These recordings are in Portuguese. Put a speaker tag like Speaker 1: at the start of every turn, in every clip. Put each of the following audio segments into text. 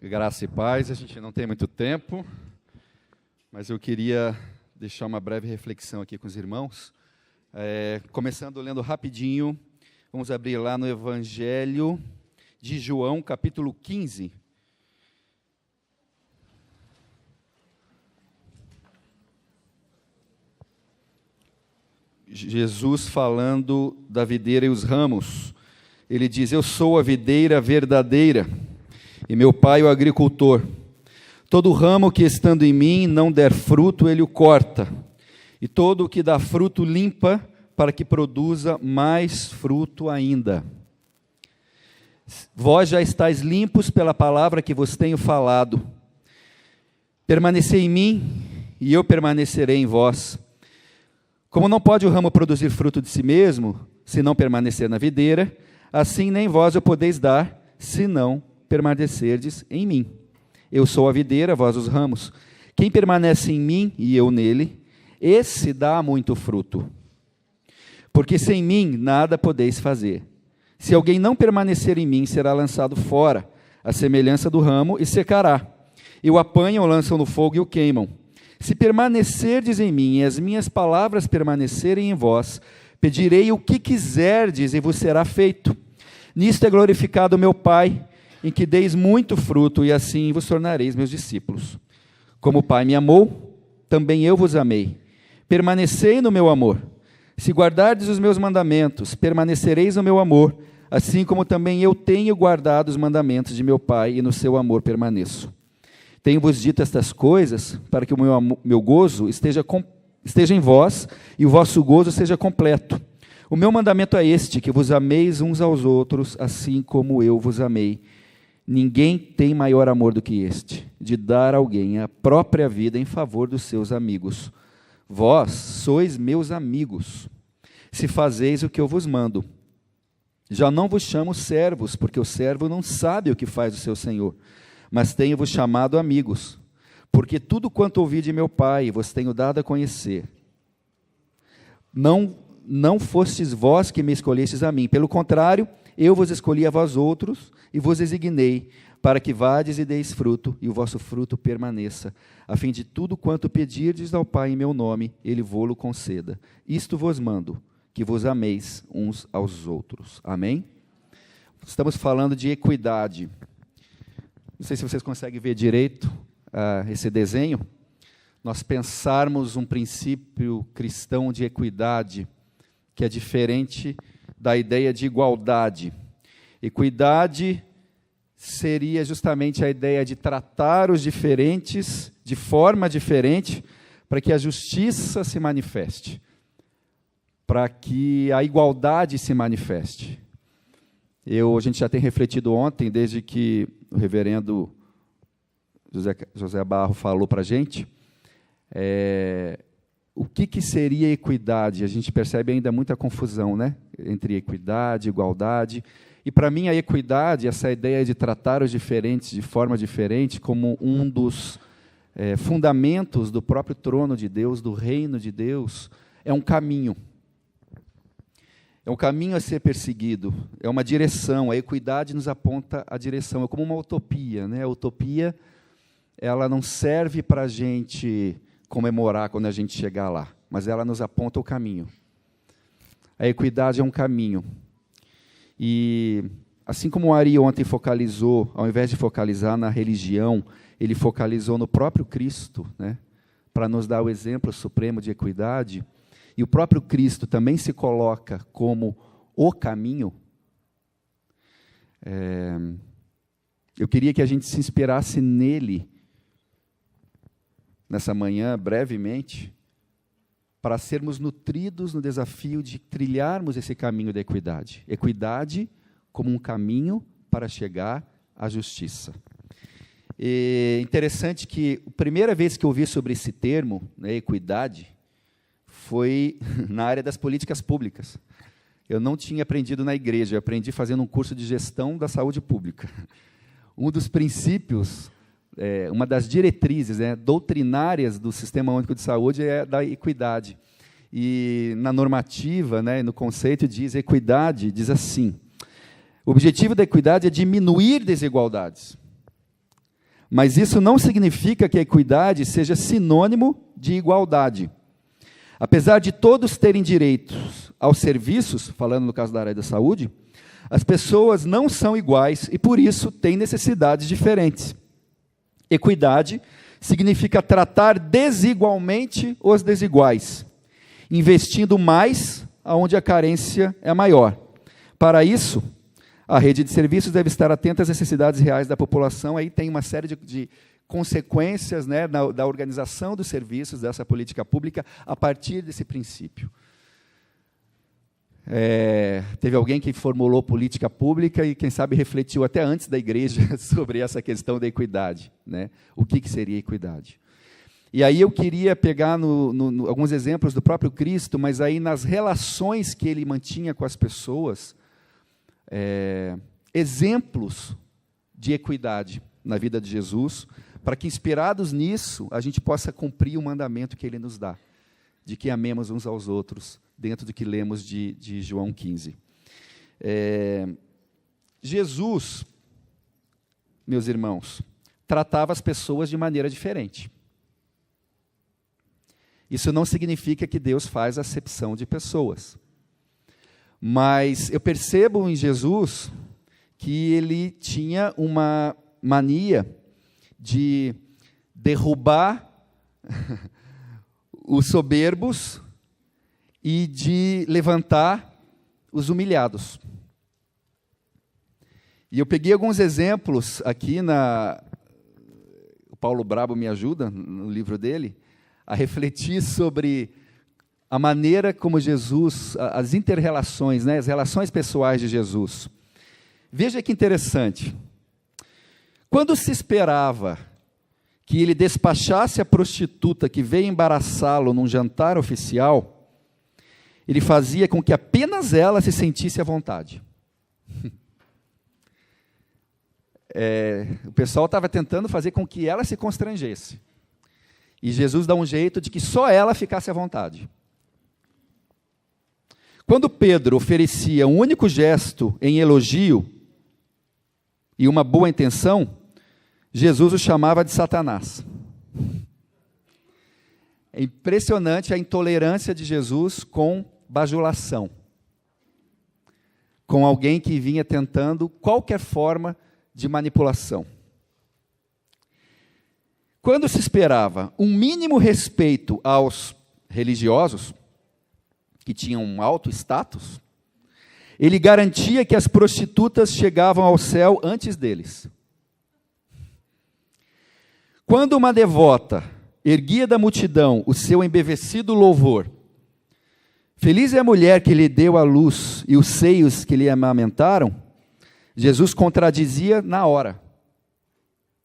Speaker 1: Graça e paz, a gente não tem muito tempo, mas eu queria deixar uma breve reflexão aqui com os irmãos. Começando lendo rapidinho, vamos abrir lá no Evangelho de João, capítulo 15. Jesus falando da videira e os ramos. Ele diz: eu sou a videira verdadeira, e meu pai o agricultor. Todo ramo que estando em mim não der fruto, ele o corta, e todo o que dá fruto limpa, para que produza mais fruto ainda. Vós já estáis limpos pela palavra que vos tenho falado. Permanecei em mim, e eu permanecerei em vós. Como não pode o ramo produzir fruto de si mesmo, se não permanecer na videira, assim nem vós o podeis dar, se não permanecerdes em mim. Eu sou a videira, vós os ramos. Quem permanece em mim e eu nele, esse dá muito fruto. Porque sem mim nada podeis fazer. Se alguém não permanecer em mim, será lançado fora, à semelhança do ramo, e secará. E o apanham, o lançam no fogo e o queimam. Se permanecerdes em mim e as minhas palavras permanecerem em vós, pedirei o que quiserdes e vos será feito. Nisto é glorificado o meu Pai, em que deis muito fruto, e assim vos tornareis meus discípulos. Como o Pai me amou, também eu vos amei. Permanecei no meu amor. Se guardardes os meus mandamentos, permanecereis no meu amor, assim como também eu tenho guardado os mandamentos de meu Pai, e no seu amor permaneço. Tenho-vos dito estas coisas, para que o meu gozo esteja em vós, e o vosso gozo seja completo. O meu mandamento é este, que vos ameis uns aos outros, assim como eu vos amei. Ninguém tem maior amor do que este, de dar a alguém a própria vida em favor dos seus amigos. Vós sois meus amigos, se fazeis o que eu vos mando. Já não vos chamo servos, porque o servo não sabe o que faz o seu senhor, mas tenho-vos chamado amigos, porque tudo quanto ouvi de meu Pai vos tenho dado a conhecer. Não fostes vós que me escolhestes a mim, pelo contrário, eu vos escolhi a vós outros, e vos designei, para que vades e deis fruto, e o vosso fruto permaneça, a fim de tudo quanto pedirdes ao Pai em meu nome, Ele vô-lo conceda. Isto vos mando, que vos ameis uns aos outros. Amém? Estamos falando de equidade. Não sei se vocês conseguem ver direito esse desenho. Nós pensarmos um princípio cristão de equidade, que é diferente da ideia de igualdade. Equidade seria justamente a ideia de tratar os diferentes de forma diferente, para que a justiça se manifeste, para que a igualdade se manifeste. A gente já tem refletido ontem, desde que o reverendo José Barro falou para a gente, o que seria equidade? A gente percebe ainda muita confusão, né? Entre equidade, igualdade. E para mim a equidade, essa ideia de tratar os diferentes de forma diferente, como um dos fundamentos do próprio trono de Deus, do reino de Deus, é um caminho. É um caminho a ser perseguido, é uma direção. A equidade nos aponta a direção, é como uma utopia, né? A utopia, ela não serve para a gente comemorar quando a gente chegar lá, mas ela nos aponta o caminho. A equidade é um caminho. E assim como o Ari ontem focalizou, ao invés de focalizar na religião, ele focalizou no próprio Cristo, né? Para nos dar o exemplo supremo de equidade. E o próprio Cristo também se coloca como o caminho. Eu queria que a gente se inspirasse nele, nessa manhã, brevemente, para sermos nutridos no desafio de trilharmos esse caminho da equidade. Equidade como um caminho para chegar à justiça. É interessante que a primeira vez que eu ouvi sobre esse termo, né, equidade, foi na área das políticas públicas. Eu não tinha aprendido na igreja, eu aprendi fazendo um curso de gestão da saúde pública. Um dos princípios, uma das diretrizes doutrinárias do Sistema Único de Saúde é da equidade. E na normativa, no conceito, diz equidade, diz assim: o objetivo da equidade é diminuir desigualdades. Mas isso não significa que a equidade seja sinônimo de igualdade. Apesar de todos terem direitos aos serviços, falando no caso da área da saúde, as pessoas não são iguais e, por isso, têm necessidades diferentes. Equidade significa tratar desigualmente os desiguais, investindo mais onde a carência é maior. Para isso, a rede de serviços deve estar atenta às necessidades reais da população. Aí tem uma série de consequências, né, da organização dos serviços, dessa política pública, a partir desse princípio. Teve alguém que formulou política pública e, quem sabe, refletiu até antes da igreja sobre essa questão da equidade, né? O que seria equidade. E aí eu queria pegar alguns exemplos do próprio Cristo, mas aí nas relações que ele mantinha com as pessoas, exemplos de equidade na vida de Jesus, para que, inspirados nisso, a gente possa cumprir o mandamento que ele nos dá, de que amemos uns aos outros, dentro do que lemos de João 15. Jesus, meus irmãos, tratava as pessoas de maneira diferente. Isso não significa que Deus faz acepção de pessoas. Mas eu percebo em Jesus que ele tinha uma mania de derrubar os soberbos e de levantar os humilhados. E eu peguei alguns exemplos aqui, o Paulo Brabo me ajuda, no livro dele, a refletir sobre a maneira como Jesus, as inter-relações, né, as relações pessoais de Jesus. Veja que interessante. Quando se esperava que ele despachasse a prostituta que veio embaraçá-lo num jantar oficial, ele fazia com que apenas ela se sentisse à vontade. O pessoal estava tentando fazer com que ela se constrangesse. E Jesus dá um jeito de que só ela ficasse à vontade. Quando Pedro oferecia um único gesto em elogio e uma boa intenção, Jesus o chamava de Satanás. É impressionante a intolerância de Jesus com bajulação, com alguém que vinha tentando qualquer forma de manipulação. Quando se esperava um mínimo respeito aos religiosos, que tinham um alto status, ele garantia que as prostitutas chegavam ao céu antes deles. Quando uma devota erguia da multidão o seu embevecido louvor, feliz é a mulher que lhe deu a luz e os seios que lhe amamentaram, Jesus contradizia na hora.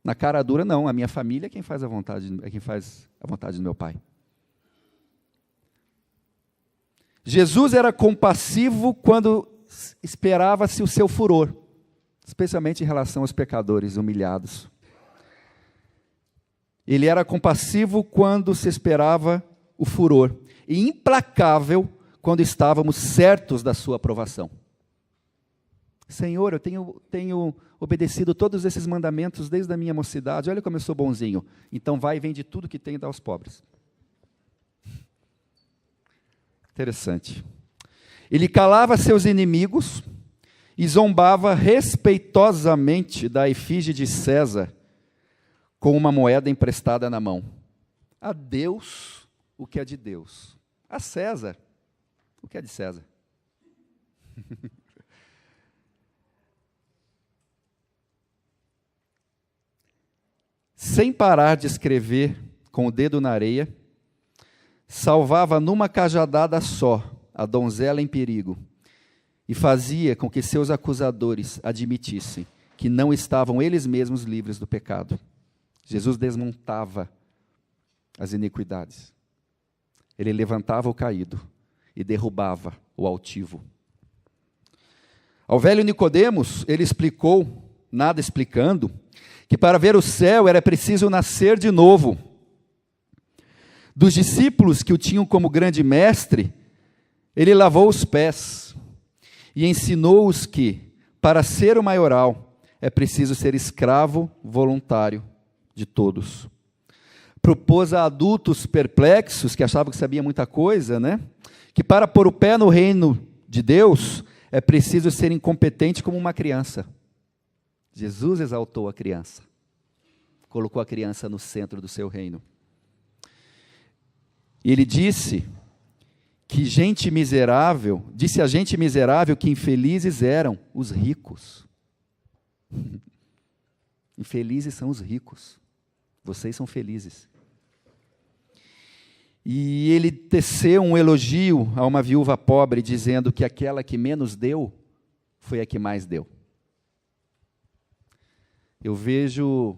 Speaker 1: Na cara dura, não, a minha família é quem faz a vontade do meu Pai. Jesus era compassivo quando esperava-se o seu furor, especialmente em relação aos pecadores humilhados. Ele era compassivo quando se esperava o furor, e implacável quando estávamos certos da sua aprovação. Senhor, eu tenho obedecido todos esses mandamentos desde a minha mocidade, olha como eu sou bonzinho. Então vai e vende tudo que tem e dá aos pobres. Interessante. Ele calava seus inimigos e zombava respeitosamente da efígie de César com uma moeda emprestada na mão. A Deus o que é de Deus. A César o que é de César. Sem parar de escrever com o dedo na areia, salvava numa cajadada só a donzela em perigo e fazia com que seus acusadores admitissem que não estavam eles mesmos livres do pecado. Jesus desmontava as iniquidades. Ele levantava o caído e derrubava o altivo. Ao velho Nicodemos, ele explicou, nada explicando, que para ver o céu era preciso nascer de novo. Dos discípulos que o tinham como grande mestre, ele lavou os pés e ensinou-os que, para ser o maioral, é preciso ser escravo voluntário de todos. Propôs a adultos perplexos, que achavam que sabia muita coisa, né? Que para pôr o pé no reino de Deus, é preciso ser incompetente como uma criança. Jesus exaltou a criança. Colocou a criança no centro do seu reino. E ele disse que gente miserável, disse a gente miserável que infelizes eram os ricos. Infelizes são os ricos. Vocês são felizes. E ele teceu um elogio a uma viúva pobre, dizendo que aquela que menos deu, foi a que mais deu. Eu vejo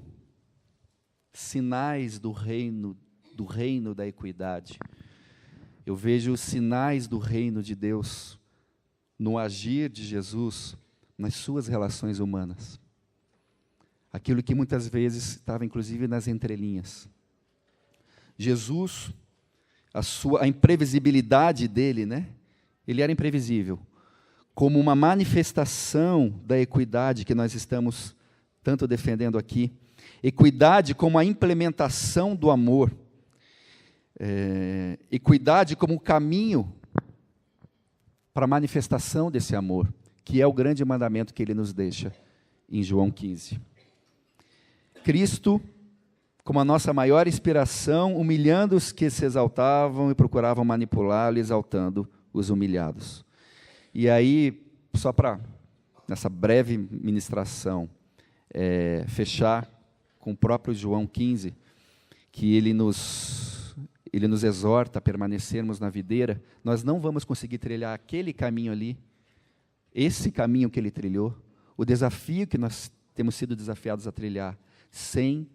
Speaker 1: sinais do reino da equidade. Eu vejo sinais do reino de Deus no agir de Jesus nas suas relações humanas. Aquilo que muitas vezes estava inclusive nas entrelinhas. Jesus, a imprevisibilidade dele, né? Ele era imprevisível, como uma manifestação da equidade que nós estamos tanto defendendo aqui. Equidade como a implementação do amor. Equidade como o caminho para a manifestação desse amor, que é o grande mandamento que ele nos deixa em João 15. Cristo, como a nossa maior inspiração, humilhando os que se exaltavam e procuravam manipulá-lo, exaltando os humilhados. E aí, só para, nessa breve ministração, fechar com o próprio João 15, que ele nos exorta a permanecermos na videira. Nós não vamos conseguir trilhar aquele caminho ali, esse caminho que ele trilhou, o desafio que nós temos sido desafiados a trilhar, sem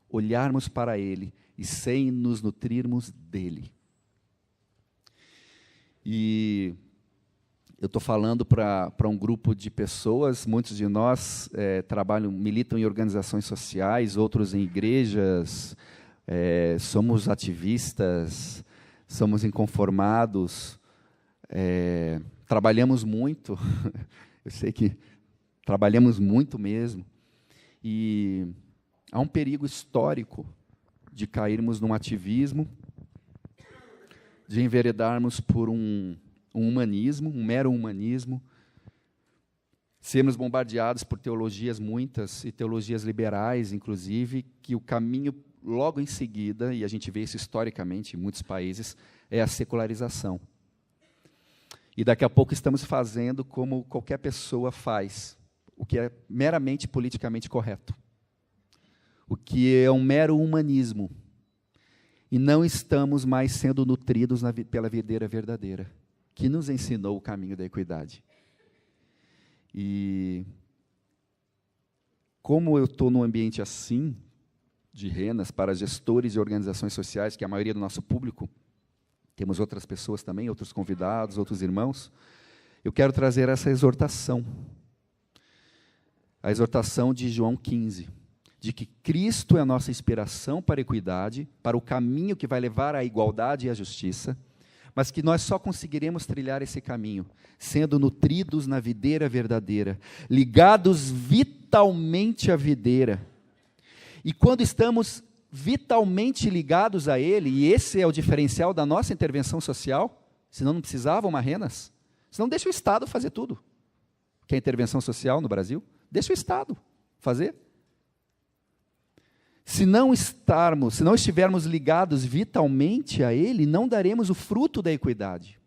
Speaker 1: olharmos para ele e sem nos nutrirmos dele. E eu estou falando para um grupo de pessoas, muitos de nós militam em organizações sociais, outros em igrejas, somos ativistas, somos inconformados, trabalhamos muito, eu sei que trabalhamos muito mesmo, e há um perigo histórico de cairmos num ativismo, de enveredarmos por um humanismo, um mero humanismo, sermos bombardeados por teologias muitas, e teologias liberais, inclusive, que o caminho logo em seguida, e a gente vê isso historicamente em muitos países, é a secularização. E daqui a pouco estamos fazendo como qualquer pessoa faz, o que é meramente politicamente correto, o que é um mero humanismo, e não estamos mais sendo nutridos pela videira verdadeira, que nos ensinou o caminho da equidade. E como eu estou num ambiente assim, de renas, para gestores de organizações sociais, que é a maioria do nosso público, temos outras pessoas também, outros convidados, outros irmãos, eu quero trazer essa exortação, a exortação de João 15, de que Cristo é a nossa inspiração para a equidade, para o caminho que vai levar à igualdade e à justiça, mas que nós só conseguiremos trilhar esse caminho sendo nutridos na videira verdadeira, ligados vitalmente à videira. E quando estamos vitalmente ligados a Ele, e esse é o diferencial da nossa intervenção social, senão não precisava uma renas, senão deixa o Estado fazer tudo. Que é intervenção social no Brasil? Deixa o Estado fazer. Se não estivermos ligados vitalmente a Ele, não daremos o fruto da equidade.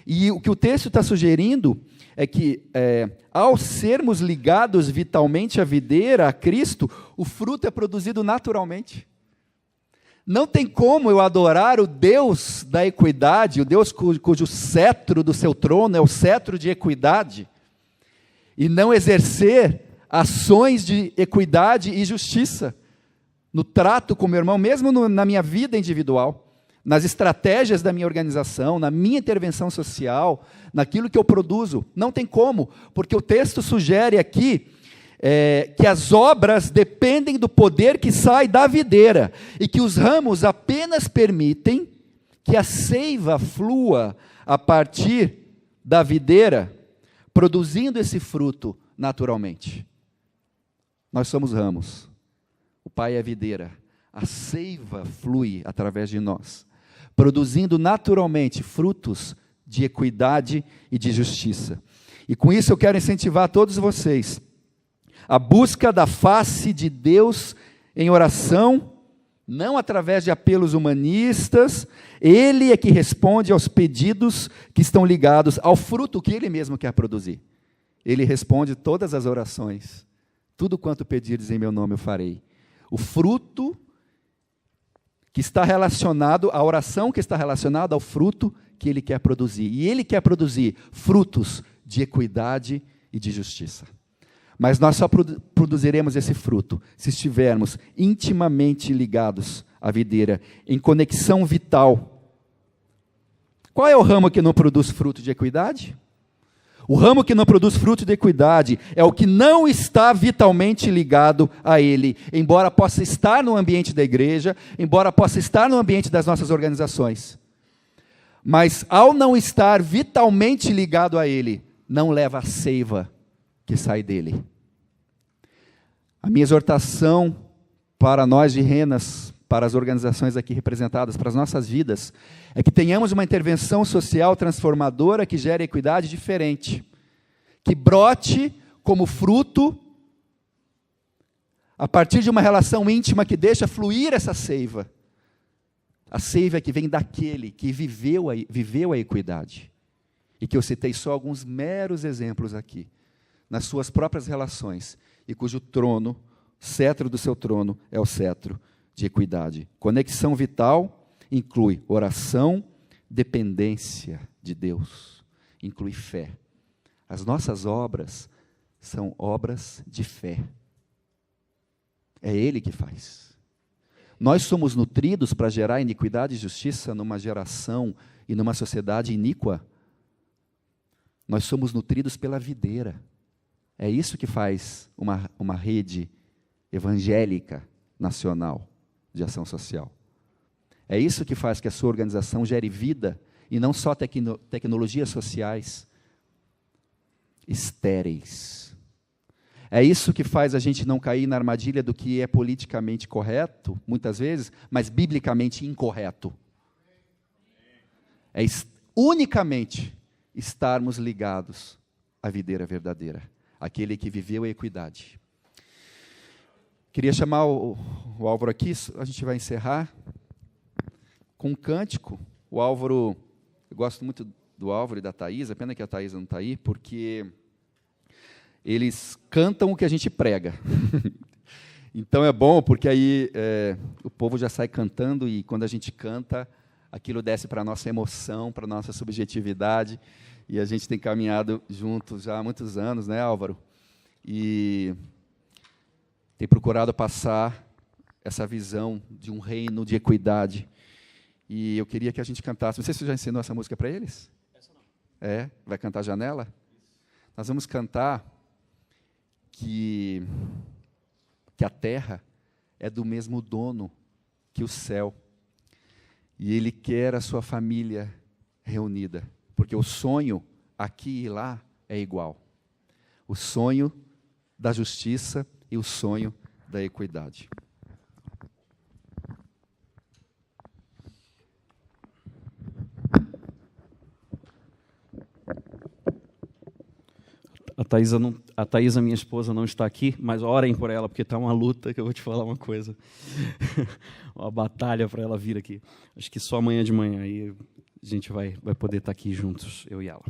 Speaker 1: E o que o texto está sugerindo é que, ao sermos ligados vitalmente à videira, a Cristo, o fruto é produzido naturalmente. Não tem como eu adorar o Deus da equidade, o Deus cujo cetro do seu trono é o cetro de equidade, e não exercer ações de equidade e justiça no trato com o meu irmão, mesmo na minha vida individual, nas estratégias da minha organização, na minha intervenção social, naquilo que eu produzo. Não tem como, porque o texto sugere aqui que as obras dependem do poder que sai da videira, e que os ramos apenas permitem que a seiva flua a partir da videira, produzindo esse fruto naturalmente. Nós somos ramos. O Pai é a videira. A seiva flui através de nós, produzindo naturalmente frutos de equidade e de justiça. E com isso eu quero incentivar todos vocês a busca da face de Deus em oração, não através de apelos humanistas. Ele é que responde aos pedidos que estão ligados ao fruto que Ele mesmo quer produzir. Ele responde todas as orações. Tudo quanto pedirdes em meu nome eu farei. O fruto que está relacionado, a oração que está relacionada ao fruto que Ele quer produzir. E Ele quer produzir frutos de equidade e de justiça. Mas nós só produziremos esse fruto se estivermos intimamente ligados à videira, em conexão vital. Qual é o ramo que não produz fruto de equidade? O ramo que não produz fruto de equidade é o que não está vitalmente ligado a Ele, embora possa estar no ambiente da igreja, embora possa estar no ambiente das nossas organizações. Mas ao não estar vitalmente ligado a Ele, não leva a seiva que sai dele. A minha exortação para nós de Renas, para as organizações aqui representadas, para as nossas vidas, é que tenhamos uma intervenção social transformadora que gere equidade diferente, que brote como fruto, a partir de uma relação íntima que deixa fluir essa seiva. A seiva que vem daquele que viveu a equidade. E que eu citei só alguns meros exemplos aqui, nas suas próprias relações, e cujo trono, cetro do seu trono, é o cetro de equidade. Conexão vital inclui oração, dependência de Deus, inclui fé. As nossas obras são obras de fé. É Ele que faz. Nós somos nutridos para gerar iniquidade e justiça numa geração e numa sociedade iníqua. Nós somos nutridos pela videira. É isso que faz uma rede evangélica nacional de ação social. É isso que faz que a sua organização gere vida, e não só tecnologias sociais estéreis. É isso que faz a gente não cair na armadilha do que é politicamente correto, muitas vezes, mas biblicamente incorreto. É unicamente estarmos ligados à videira verdadeira, aquele que viveu a equidade. Queria chamar o Álvaro aqui, a gente vai encerrar com um cântico. O Álvaro, eu gosto muito do Álvaro e da Thaisa, pena que a Thaisa não está aí, porque eles cantam o que a gente prega. Então é bom, porque aí o povo já sai cantando, e quando a gente canta, aquilo desce para a nossa emoção, para a nossa subjetividade, e a gente tem caminhado juntos já há muitos anos, né, Álvaro? E tem procurado passar essa visão de um reino de equidade. E eu queria que a gente cantasse. Não sei se você já ensinou essa música para eles? Essa não. É? Vai cantar Janela? Isso. Nós vamos cantar que a terra é do mesmo dono que o céu. E Ele quer a sua família reunida. Porque o sonho aqui e lá é igual. O sonho da justiça e o sonho da equidade.
Speaker 2: A Thaisa, minha esposa, não está aqui, mas orem por ela, porque está uma luta, que eu vou te falar uma coisa. Uma batalha para ela vir aqui. Acho que só amanhã de manhã aí a gente vai poder estar aqui juntos, eu e ela.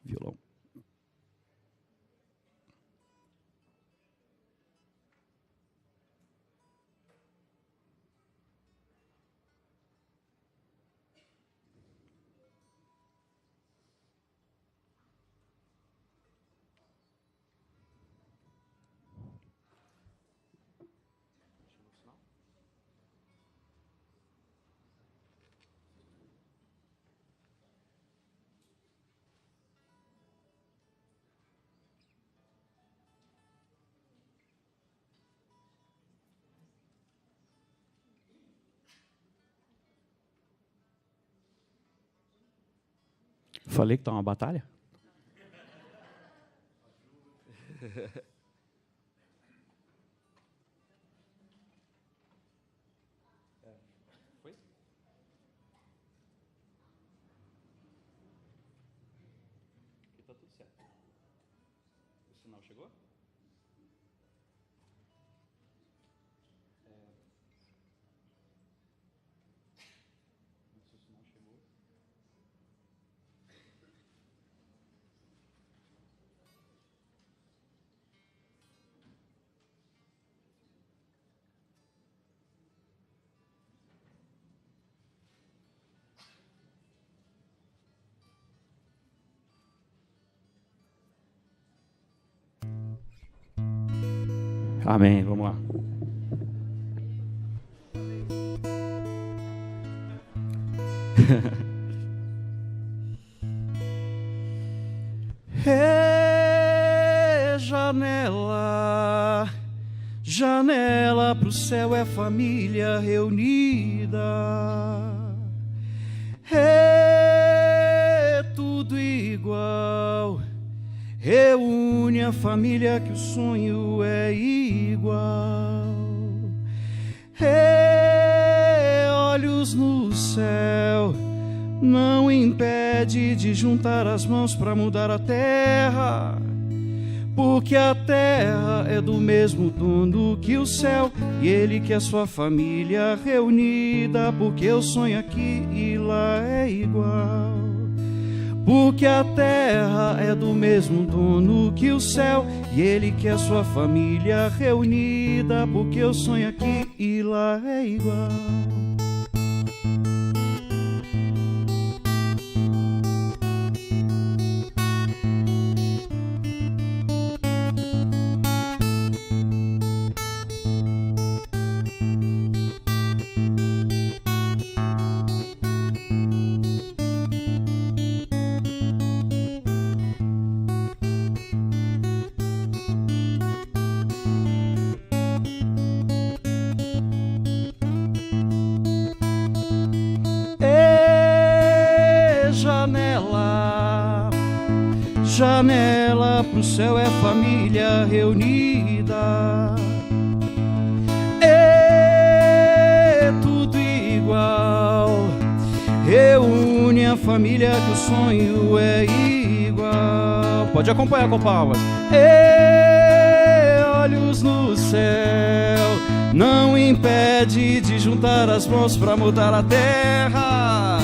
Speaker 2: Violão. Falei que está uma batalha? Foi? Aqui está tudo certo. O sinal chegou? Se o sinal chegou. Amém, vamos lá. É janela, janela pro céu, é família reunida. É tudo igual. Reúne a família que o sonho é igual. É olhos no céu, não impede de juntar as mãos para mudar a terra, porque a terra é do mesmo dono que o céu, e ele quer sua família reunida, porque o sonho aqui e lá é igual. Porque a terra é do mesmo dono que o céu, e ele quer sua família reunida, porque o sonho aqui e lá é igual. Janela pro céu, é família reunida. É tudo igual. Reúne a família que o sonho é igual. Pode acompanhar com palmas. É olhos no céu, não impede de juntar as mãos pra mudar a terra.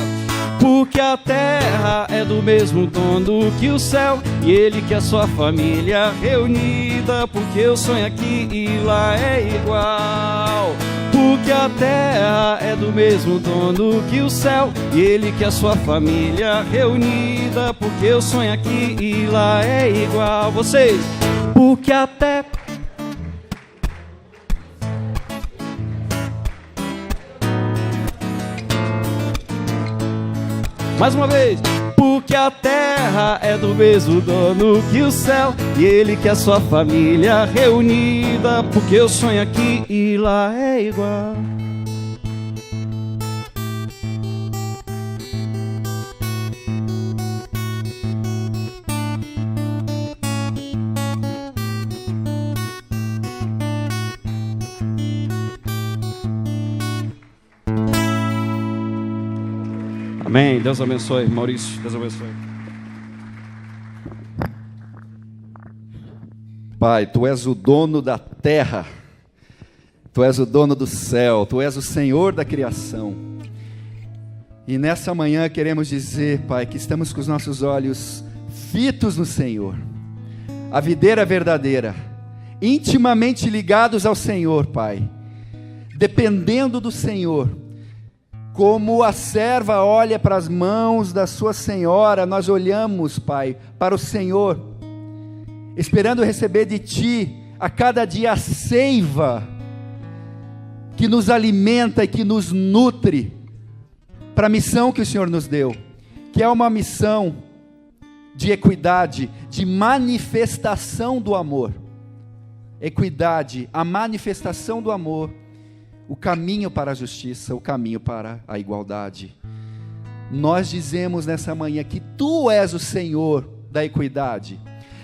Speaker 2: Porque a terra é do mesmo dono que o céu, e ele quer sua família reunida, porque o sonho aqui e lá é igual. Porque a terra é do mesmo dono que o céu, e ele quer sua família reunida, porque o sonho aqui e lá é igual. Vocês, porque a terra... Mais uma vez. Porque a terra é do mesmo dono que o céu, e ele quer sua família reunida, porque o sonho aqui e lá é igual. Amém. Deus abençoe. Maurício, Deus abençoe.
Speaker 1: Pai, Tu és o dono da terra, Tu és o dono do céu, Tu és o Senhor da criação. E nessa manhã queremos dizer, Pai, que estamos com os nossos olhos fitos no Senhor, a videira verdadeira, intimamente ligados ao Senhor, Pai, dependendo do Senhor. Como a serva olha para as mãos da sua senhora, nós olhamos, Pai, para o Senhor, esperando receber de Ti a cada dia a seiva que nos alimenta e que nos nutre para a missão que o Senhor nos deu, que é uma missão de equidade, de manifestação do amor. Equidade, a manifestação do amor, o caminho para a justiça, o caminho para a igualdade. Nós dizemos nessa manhã que Tu és o Senhor da equidade,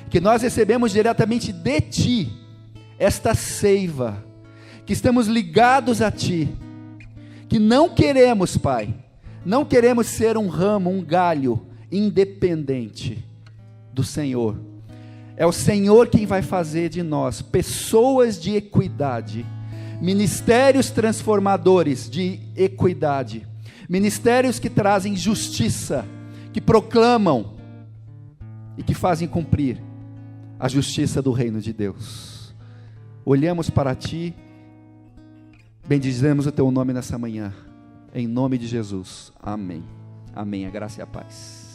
Speaker 1: que nós recebemos diretamente de Ti, esta seiva, que estamos ligados a Ti, que não queremos, Pai, não queremos ser um ramo, um galho independente do Senhor. É o Senhor quem vai fazer de nós pessoas de equidade, ministérios transformadores de equidade, ministérios que trazem justiça, que proclamam e que fazem cumprir a justiça do reino de Deus. Olhamos para Ti, bendizemos o Teu nome nessa manhã, em nome de Jesus, amém, amém, a graça e a paz.